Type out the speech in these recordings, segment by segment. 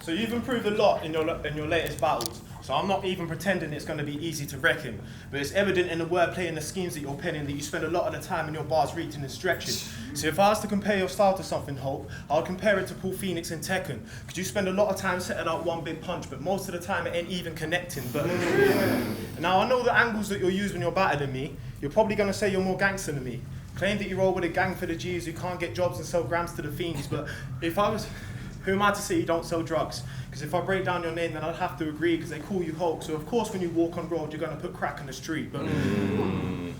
So you've improved a lot in your latest battles. So I'm not even pretending it's going to be easy to reckon, but it's evident in the wordplay and the schemes that you're penning that you spend a lot of the time in your bars reaching and stretching. So if I was to compare your style to something, Hope, I would compare it to Paul Phoenix and Tekken, because you spend a lot of time setting out one big punch, but most of the time it ain't even connecting. But now I know the angles that you'll use when you're battling me. You're probably going to say you're more gangster than me. Claim that you roll with a gang for the G's who can't get jobs and sell grams to the fiends, but if I was... Who am I to say you don't sell drugs? Because if I break down your name, then I'd have to agree, because they call you Hulk. So of course when you walk on road, you're going to put crack in the street. But and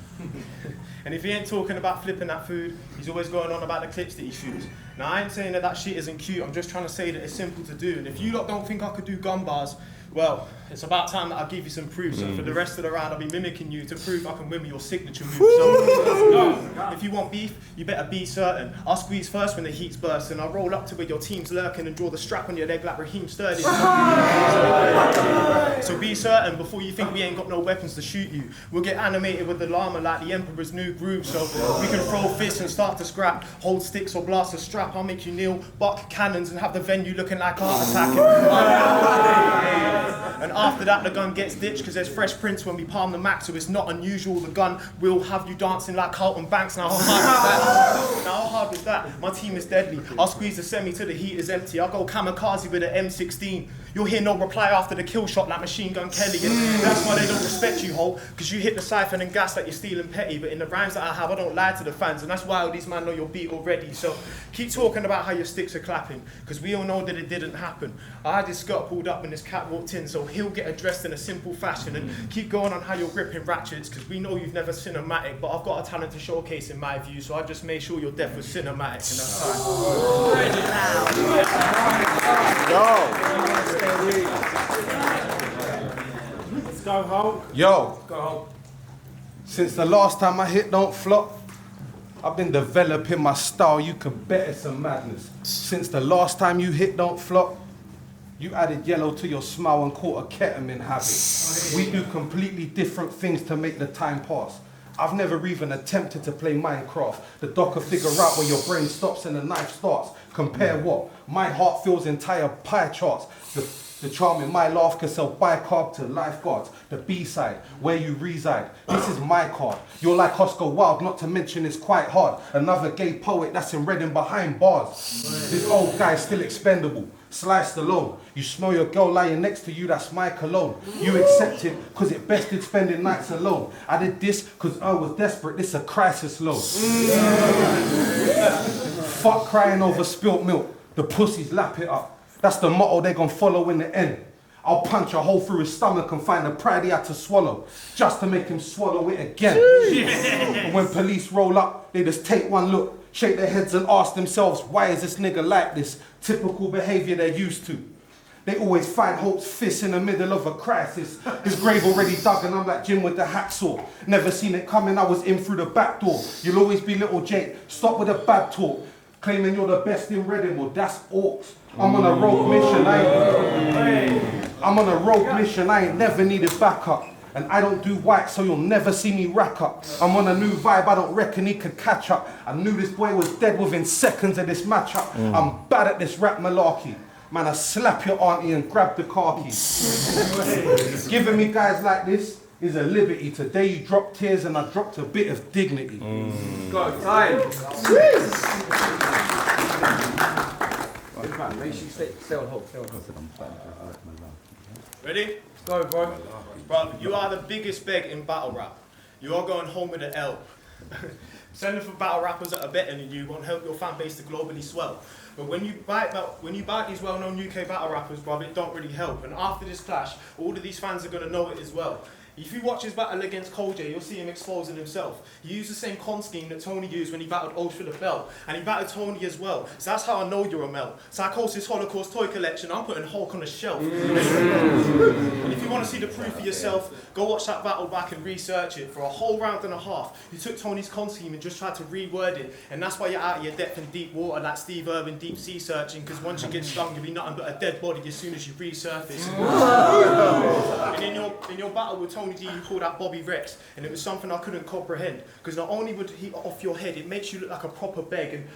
if he ain't talking about flipping that food, he's always going on about the clips that he shoots. Now I ain't saying that that shit isn't cute, I'm just trying to say that it's simple to do. And if you lot don't think I could do gun bars, well, it's about time that I give you some proof. So for the rest of the round, I'll be mimicking you to prove I can win with your signature move. So if you want beef, you better be certain. I'll squeeze first when the heat's bursting. I'll roll up to where your team's lurking and draw the strap on your leg like Raheem Sterling. So be certain before you think we ain't got no weapons to shoot you. We'll get animated with the llama like the Emperor's new groove. So we can throw fists and start to scrap, hold sticks or blast a strap. I'll make you kneel, buck cannons and have the venue looking like a heart attack. And after that, the gun gets ditched because there's fresh prints when we palm the Mac, so it's not unusual. The gun will have you dancing like Carlton Banks. Now how hard was that? My team is deadly. I'll squeeze the semi till the heat is empty. I'll go kamikaze with an M16. You'll hear no reply after the kill shot like Machine Gun Kelly. And that's why they don't respect you, Hope, because you hit the siphon and gas like you're stealing petty. But in the rhymes that I have, I don't lie to the fans, and that's why all these men know your beat already. So keep talking about how your sticks are clapping, because we all know that it didn't happen. I had this skirt pulled up when this cat walked in, so he'll get addressed in a simple fashion. And keep going on how you're gripping ratchets, because we know you've never cinematic, but I've got a talent to showcase in my view, so I just made sure your death was cinematic, and that's fine. Let's go, Hulk. Yo, Let's go, Hulk. Since the last time I hit Don't Flop, I've been developing my style, you can bet it's some madness. Since the last time you hit Don't Flop, you added yellow to your smile and caught a ketamine habit. We do completely different things to make the time pass. I've never even attempted to play Minecraft. The doc will figure out where your brain stops and the knife starts. Compare what? My heart fills entire pie charts. The charm in my laugh can sell bicarb to lifeguards. The B-side, where you reside. This is my card. You're like Oscar Wilde, not to mention it's quite hard. Another gay poet that's in red and behind bars. This old guy's still expendable. Sliced alone. You smell your girl lying next to you, that's my cologne. You accept it because it bested spending nights alone. I did this because I was desperate, this a crisis loan. Fuck crying over spilt milk. The pussies lap it up. That's the motto they gon' follow in the end. I'll punch a hole through his stomach and find the pride he had to swallow, just to make him swallow it again. And when police roll up, they just take one look, shake their heads and ask themselves, why is this nigga like this? Typical behavior they're used to. They always find Hope's fist in the middle of a crisis. His grave already dug and I'm like Jim with the hacksaw. Never seen it coming, I was in through the back door. You'll always be little Jake, stop with the bad talk. Claiming you're the best in Reading, well that's orcs. I'm on a rogue mission, I ain't never needed backup. And I don't do white, so you'll never see me rack up. I'm on a new vibe, I don't reckon he could catch up. I knew this boy was dead within seconds of this matchup. I'm bad at this rap malarkey. Man, I slap your auntie and grab the car keys. Giving me guys like this is a liberty. Today you dropped tears and I dropped a bit of dignity. Go, time. Make sure you stay on hold. Ready? Go, bro. Bro, you are the biggest beg in battle rap. You are going home with an L. Sending for battle rappers that are better than you won't help your fan base to globally swell. But when you bite these well-known UK battle rappers, bruv, it don't really help. And after this clash, all of these fans are going to know it as well. If you watch his battle against Cole J, you'll see him exposing himself. He used the same con scheme that Tony used when he battled Oath for the belt. And he battled Tony as well. So that's how I know you're a melt. Psychosis Holocaust toy collection, I'm putting Hulk on a shelf. And if you want to see the proof for yourself, go watch that battle back and research it. For a whole round and a half, you took Tony's con scheme and just tried to reword it. And that's why you're out of your depth in deep water like Steve Irwin deep sea searching, because once you get stung, you'll be nothing but a dead body as soon as you resurface. And in your battle with Tony D, you called out Bobby Rex, and it was something I couldn't comprehend, because not only would he off your head, it makes you look like a proper beg, and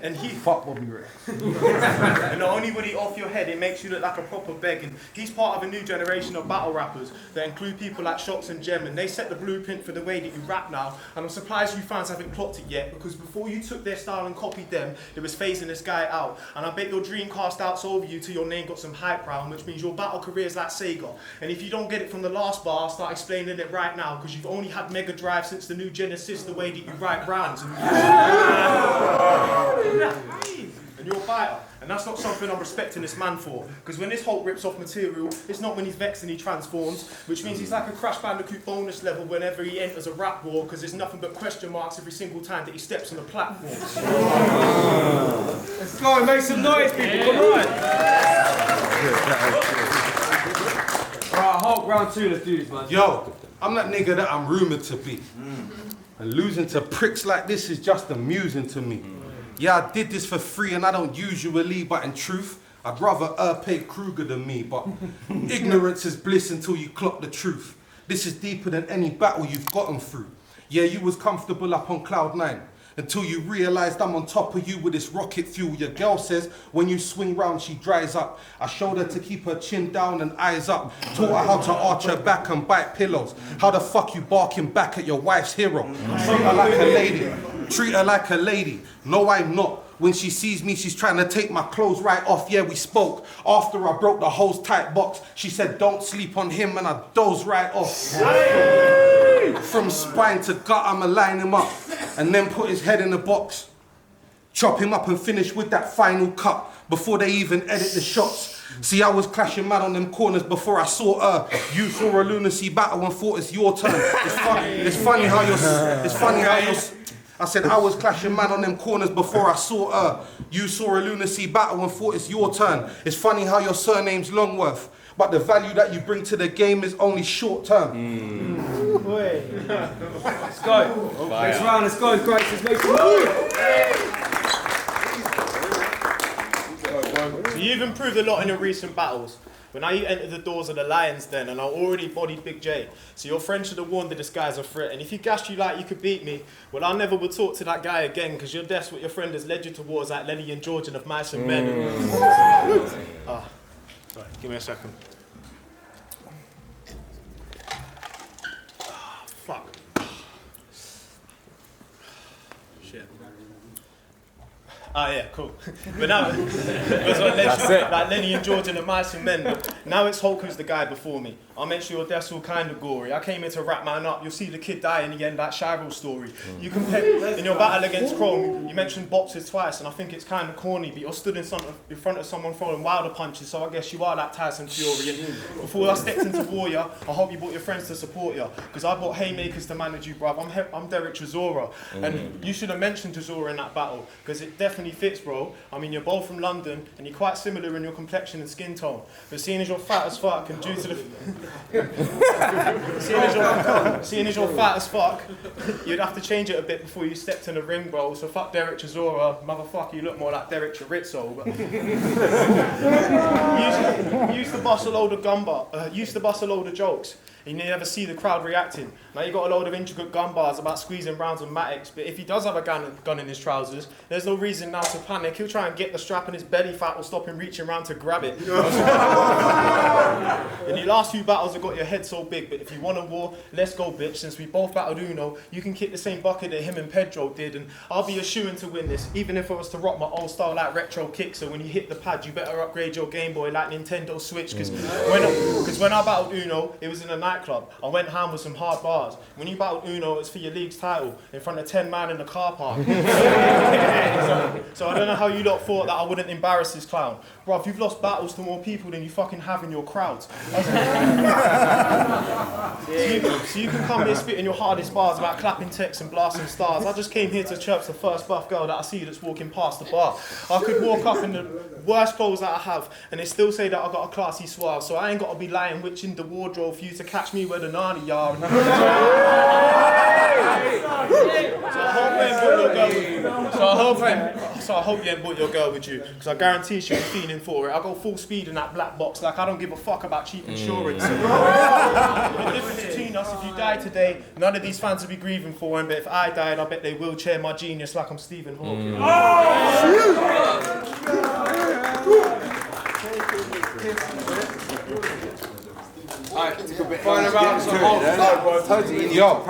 And he, Fuck Bobby Ray. and not only would he off your head, it makes you look like a proper begging. He's part of a new generation of battle rappers that include people like Shots and Gem, and they set the blueprint for the way that you rap now. And I'm surprised you fans haven't clocked it yet, because before you took their style and copied them, it was phasing this guy out. And I bet your Dreamcast outs over you till your name got some hype round, which means your battle career is like Sega. And if you don't get it from the last bar, I'll start explaining it right now, because you've only had Mega Drive since the new Genesis, the way that you write rhymes. And you're a fighter, and that's not something I'm respecting this man for. Because when this Hulk rips off material, it's not when he's vexed and he transforms, which means he's like a Crash Bandicoot bonus level whenever he enters a rap war, because there's nothing but question marks every single time that he steps on the platform. Let's go, make some noise, people. Come on. Alright, Hulk, round 2. Let's do this, man. Yo, I'm that nigga that I'm rumoured to be. And losing to pricks like this is just amusing to me. Yeah, I did this for free and I don't usually, but in truth, I'd rather pay Kruger than me, but ignorance is bliss until you clock the truth. This is deeper than any battle you've gotten through. Yeah, you was comfortable up on cloud 9 until you realised I'm on top of you with this rocket fuel. Your girl says when you swing round she dries up. I showed her to keep her chin down and eyes up. Taught her how to arch her back and bite pillows. How the fuck you barking back at your wife's hero? Treat her like a lady. Treat her like a lady. No, I'm not. When she sees me, she's trying to take my clothes right off. Yeah, we spoke. After I broke the hose tight box, she said, don't sleep on him, and I dozed right off. From spine to gut, I'ma line him up and then put his head in the box. Chop him up and finish with that final cut before they even edit the shots. See, I was clashing mad on them corners before I saw her. You saw a lunacy battle and thought it's your turn. It's funny how you're... I said I was clashing mad on them corners before I saw her. You saw a lunacy battle and thought it's your turn. It's funny how your surname's Longworth, but the value that you bring to the game is only short term. Let's go. Next round, let's go, Grace. Let's make some noise. So you've improved a lot in your recent battles. But now you enter the doors of the Lions Den, and I already bodied Big J. So your friend should have warned that this guy's a threat. And if he gassed you like you could beat me, well, I never would talk to that guy again, because you're that's what your friend has led you towards, like Lenny and Georgian of Mice and Men. Sorry, give me a second. Fuck. Shit. Ah, yeah, cool. But now, it was like Lenny and George and the Mice and Men. But now it's Hulk who's the guy before me. I'll make sure your death's all kind of gory. I came here to wrap man up. You'll see the kid die in the end, that Shirel story. You compare in your battle against Chrome, you mentioned boxers twice, and I think it's kind of corny, but you're stood in front of someone throwing wilder punches, so I guess you are like Tyson Fury. And before I stepped into Warrior, I hope you brought your friends to support you, because I brought haymakers to manage you, bruv. I'm Derek Chisora, and you should have mentioned Chisora in that battle, because it definitely fits, bro. I mean, you're both from London, and you're quite similar in your complexion and skin tone, but seeing as you're fat as fuck, and due to the... seeing as you're fat as fuck, you'd have to change it a bit before you stepped in the ring, bro. So fuck Derek Chisora, motherfucker, you look more like Derek Chorizo. But used to bust a load of jokes, and you never see the crowd reacting. Now you got a load of intricate gun bars about squeezing rounds of Matics, but if he does have a gun in his trousers, there's no reason now to panic. He'll try and get the strap and his belly fat will stop him reaching round to grab it. In your last few battles, I got your head so big, but if you want a war, let's go, bitch. Since we both battled Uno, you can kick the same bucket that him and Pedro did, and I'll be a shoo-in to win this, even if I was to rock my old style like retro kick. So when you hit the pad, you better upgrade your Game Boy like Nintendo Switch, because when I battled Uno, it was in a nightclub. I went ham with some hard bars. When you battled Uno, it's for your league's title, in front of 10 man in the car park. So I don't know how you lot thought that I wouldn't embarrass this clown. Bruv, you've lost battles to more people than you fucking have in your crowds. So you can come here spitting your hardest bars about clapping texts and blasting stars. I just came here to chirp the first buff girl that I see that's walking past the bar. I could walk up in the worst clothes that I have, and they still say that I got a classy suave. So I ain't got to be lying witching the wardrobe for you to catch me where the nanny are. So I So I hope you ain't brought your girl with you, because I guarantee she'll be feeling for it. I go full speed in that black box, like I don't give a fuck about cheap insurance. The difference between us, if you die today, none of these fans will be grieving for him, but if I died, I bet they wheelchair my genius like I'm Stephen Hawking. Yo,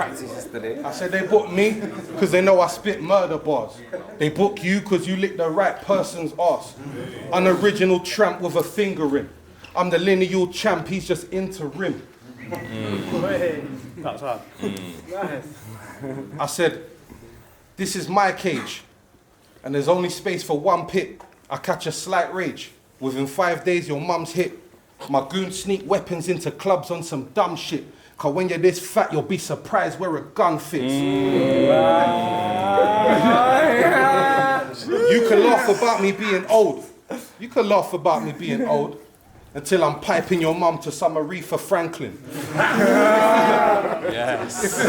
I said they booked me because they know I spit murder bars. They book you because you lick the right person's arse. Unoriginal tramp with a finger in. I'm the lineal champ, he's just interim. That's hard. I said, this is my cage, and there's only space for one pit. I catch a slight rage. Within 5 days, your mum's hit. My goons sneak weapons into clubs on some dumb shit. Cause when you're this fat, you'll be surprised where a gun fits. You can laugh about me being old. You can laugh about me being old until I'm piping your mum to some Aretha Franklin. Yes.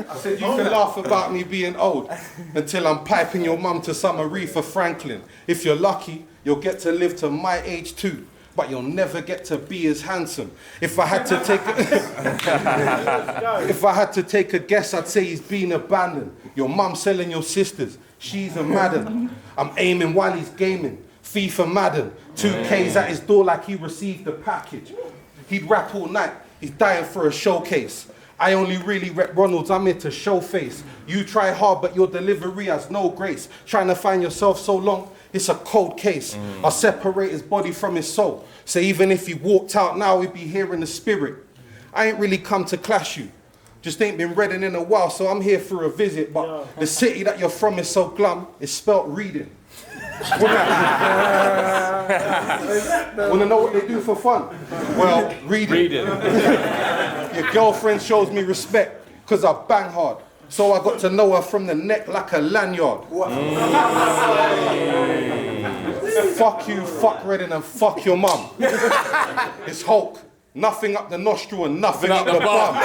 I said, you can laugh about me being old until I'm piping your mum to some Aretha Franklin. If you're lucky, you'll get to live to my age too, but you'll never get to be as handsome. If I had to take a guess, I'd say he's been abandoned. Your mum selling your sisters, she's a Madden. I'm aiming while he's gaming. FIFA Madden, 2Ks at his door like he received the package. He'd rap all night, he's dying for a showcase. I only really rep Ronalds, I'm here to show face. You try hard, but your delivery has no grace. Trying to find yourself so long, it's a cold case. I separate his body from his soul. So even if he walked out now, he'd be here in the spirit. I ain't really come to clash you. Just ain't been reading in a while, so I'm here for a visit. But the city that you're from is so glum, it's spelt reading. Wanna know what they do for fun? Well, reading. Your girlfriend shows me respect, cause I bang hard. So I got to know her from the neck like a lanyard. Fuck you, fuck Redding, and fuck your mum. It's Hulk. Nothing up the nostril and nothing up the bum.